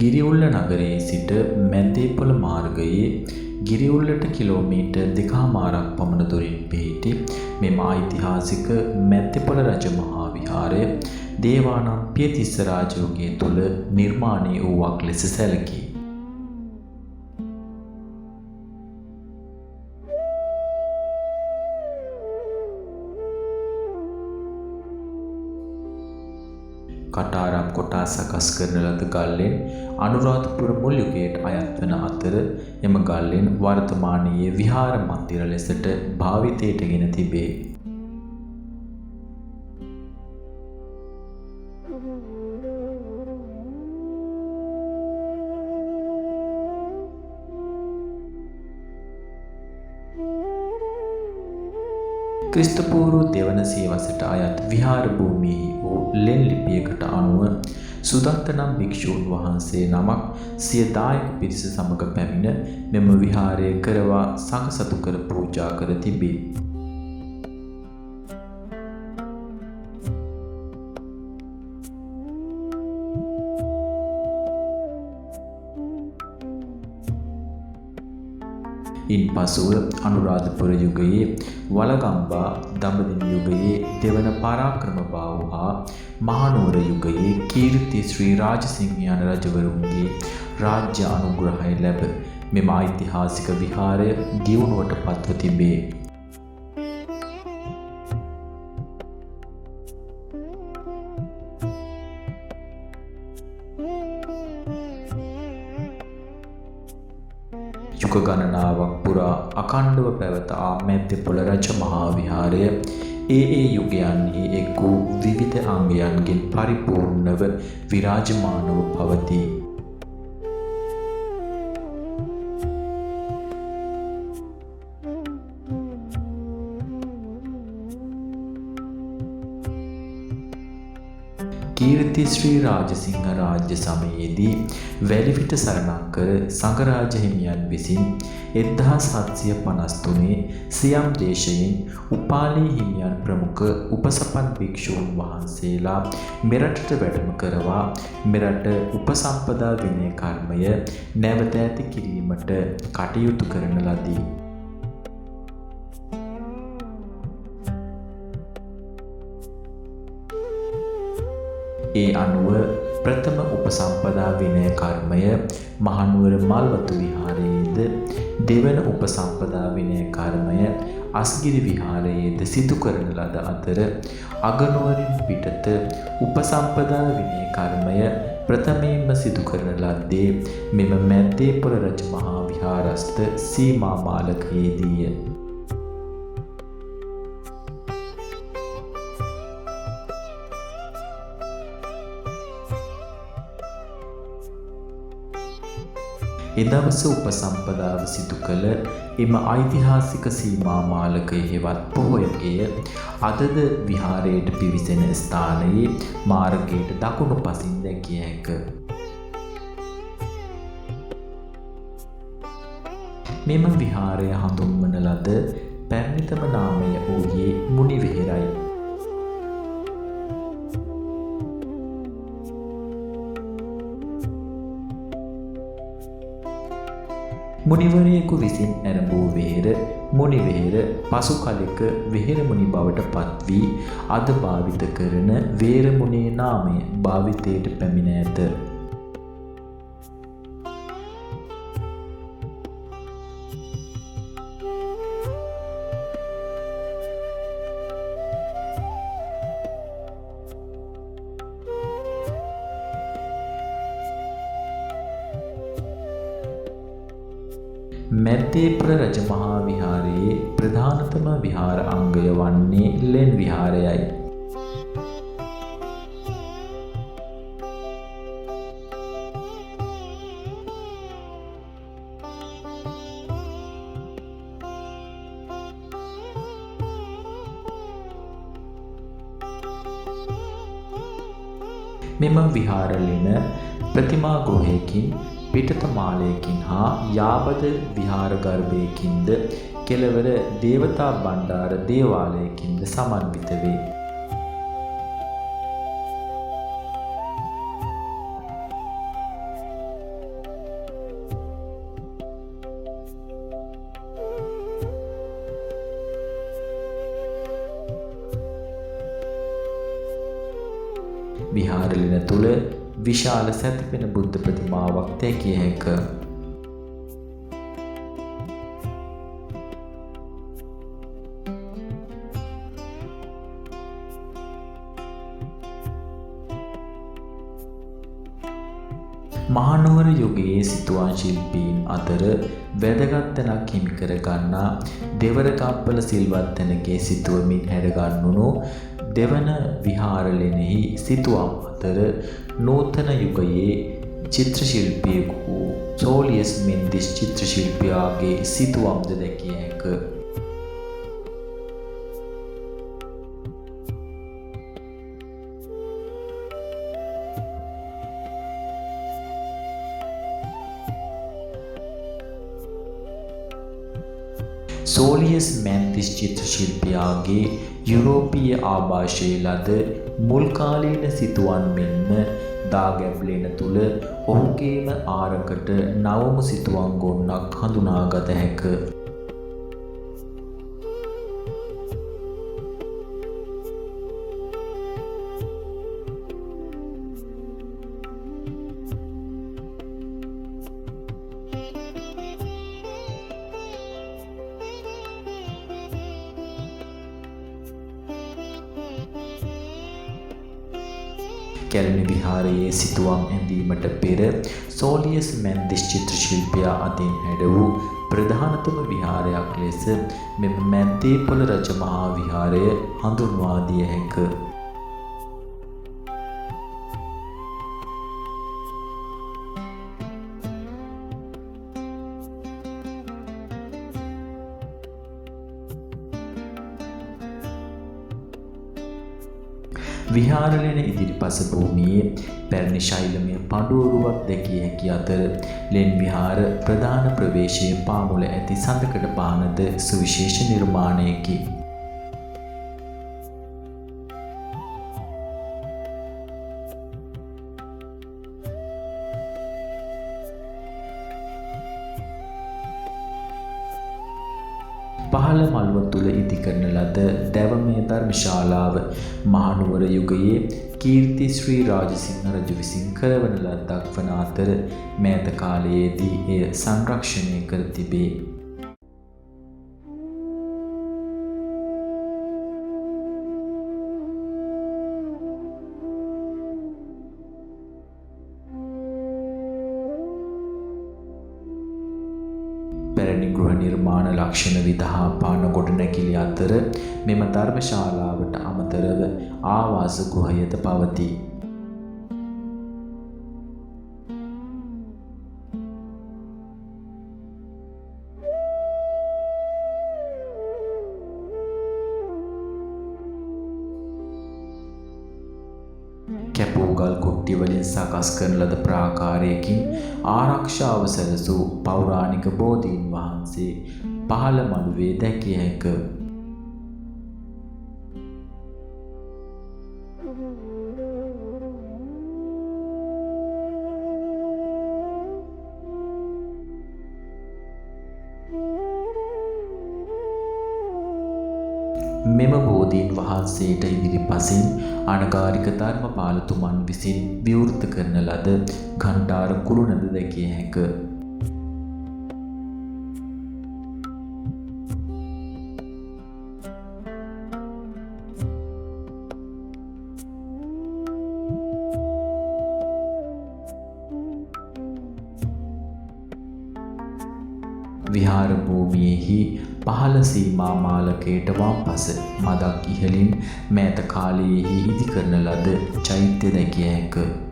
ගිරිඋල්ල නගරයේ සිට මැද්දේපොළ මාර්ගයේ ගිරිඋල්ලට කිලෝමීටර් 2.5ක් පමණ දුරින් පිහිටි මෙම ඓතිහාසික මැද්දේපොළ රජ මහා විහාරය දේවානම්පිය තිස්ස රාජයෝගය තුළ නිර්මාණය වූවක් ලෙස සැලකේ. කටාරම් කොටා සකස් කරන ලද ගල්ලෙන් අනුරාධපුර මුල් යුගයට අයත් වන අතර එම ගල්ලෙන් වර්තමානයේ විහාර මන්දිර ලෙසට භාවිතයට ගෙන තිබේ. ක්‍රිස්තුපූර්ව දෙවන සියවසට අයත් විහාර භූමියෙහි වූ ලෙන් ලිපියකට අනුව සුදත්ත නම් භික්ෂූන් වහන්සේ නමක් සිය දායක පිරිස සමග පැමිණ මෙම විහාරය කරවා සංඝසතු කර පූජා කර තිබේ. ඉන්පසුව අනුරාධපුර යුගයේ වලගම්බා දඹදිව යුගයේ දෙවන පරාක්‍රමබාහු හා මහනුවර යුගයේ කීර්ති ශ්‍රී රාජසිංහ යන රජවරුන්ගේ රාජ්‍ය අනුග්‍රහය ලැබ මෙම ඓතිහාසික විහාරය දියුණුවට පත්ව තිබේ. යුග ගණනාවක් පුරා අඛණ්ඩව පැවත ආ මැද්දේපොළ රජ මහා විහාරය ඒ යුගයන්හි එක් වූ විවිධ අංගයන්ගෙන් පරිපූර්ණව විරාජමානව පවතී. කීර්ති ශ්‍රී රාජසිංහ රාජ්‍ය සමයේදී වැලිවිට සරණංකර සංඝරාජ හිමියන් විසින් 1753 සියම් දේශයෙන් උපාලි හිමියන් ප්‍රමුඛ උපසපන් භික්ෂූන් වහන්සේලා මෙරටට වැඩම කරවා මෙරට උපසම්පදා විනය කර්මය නැවත ඇති කිරීමට කටයුතු කරන ලදී. ඒ අනුව ප්‍රථම උපසම්පදා විනය කර්මය මහනුවර මල්වතු විහාරයේද දෙවන උපසම්පදා විනය කර්මය අස්ගිරි විහාරයේද සිදු කරන ලද අතර අගනුවරින් පිටත උපසම්පදා විනය කර්මය ප්‍රථමයෙන්ම සිදු කරන ලද්දේ මෙම මැද්දේපොළ රජ මහා විහාරස්ථ සීමා මාලකයේදීය. එදවස උපසම්පදාව සිදු කළ එම ඓතිහාසික සීමා මාලකය හෙවත් පොහොයගේ අදද විහාරයට පිවිසෙන ස්ථානයේ මාර්ගයට දකුණු පසින් දැකිය හැක. මෙම විහාරය හඳුන්වන ලද පැරණිතම නාමය වූයේ මුනි විහෙරයි. මුනිවරයෙකු විසින් ඇරඹූ වෙහෙර මුනි වෙහෙර පසු කලෙක වෙහෙරමුනි බවට පත් වී අද භාවිත කරන වේරමුණේ නාමය භාවිතයට පැමිණ ඇත. මැද්දේපොළ රජ මහා විහාරයේ ප්‍රධානතම විහාර අංගය වන්නේ ලෙන් විහාරයයි. මෙම විහාර ලෙන ප්‍රතිමා ගෘහයකින් පිටත මාලයකින් හා යාබද විහාර ගර්භයකින්ද කෙළවර දේවතා බණ්ඩාර දේවාලයකින්ද සමන්විත වේ. විහාරලෙන තුල විශාල සැතපෙන බුද්ධ ප්‍රතිමාවක් දැකිය හැකිය. මහනුවර යුගයේ සිතුවම් ශිල්පීන් අතර වැදගත් තැනක් හිමි කර ගන්නා දෙවරකප්පල සිල්වත් තැනගේ සිතුවමින් හැඩගන්වුණු දෙවන විහාරලෙනෙහි සිතුවම් අතර නූතන යුගයේ චිත්‍ර ශිල්පියෙකු වූ සෝලියස් මෙන්දිස් චිත්‍ර ශිල්පියාගේ සිතුවම්ද දැකිය හැකිය. සෝලියස් මෙන්දිස් චිත්‍ර ශිල්පියාගේ යුරෝපීය ආභාෂයේ ලද මුල්කාලීන සිතුවම් මෙන්ම දාගැබ්ලෙන තුල ඔහුගේම ආරකට නවම සිතුවම් ගොන්නක් හඳුනාගත හැකිය. කැලණි විහාරයේ සිතුවම් ඇඳීමට පෙර සෝලියස් මෙන්දිස් චිත්‍ර ශිල්පියා අතින් හැඩ වූ ප්‍රධානතම විහාරයක් ලෙස මෙම මැද්දේපොළ රජමහා විහාරය හඳුන්වා දිය හැකිය. විහාරලෙන ඉදිරිපස භූමියේ පැරණි ශෛලමය පඬුවරුවක් දැකිය හැකි අතර ලෙන් විහාර ප්‍රධාන ප්‍රවේශයේ පාමුල ඇති සඳකඩ පානද සුවිශේෂ නිර්මාණයකි. පහළ මළුව තුල ඉදි කරන ලද දැවමය ධර්මශාලාව මහනුවර යුගයේ කීර්ති ශ්‍රී රාජසිංහ රජු විසින් කරවන ලද්දක් වන අතර මෑත කාලයේදී එය සංරක්ෂණය කර තිබේ. පැරණි ගෘහ නිර්මාණ ලක්ෂණ විදහා පාන ගොඩනැගිලි අතර මෙම ධර්මශාලාවට අමතරව ආවාස ගෘහයද පවතී. කැපූගල් කුට්ටි වලින් සකස් කරන ලද ප්‍රාකාරයකින් ආරක්ෂාව සැලසූ පෞරාණික බෝධීන් වහන්සේ පහළ මළුවේ දැකිය හැකිය. මෙම බෝධීන් වහන්සේට ඉදිරිපසින් අනගාരിക ධර්මපාලතුමන් විසින් විවෘත කරන ලද ඝණ්ඨාර කුළුණද දැකිය හැකිය. විහාර භූමියේහි පහළ සීමා මාලකයට වම්පස මදක් ඉහළින් මෑත කාලයේහි ඉදි කරන ලද චෛත්‍ය දැකිය හැකිය.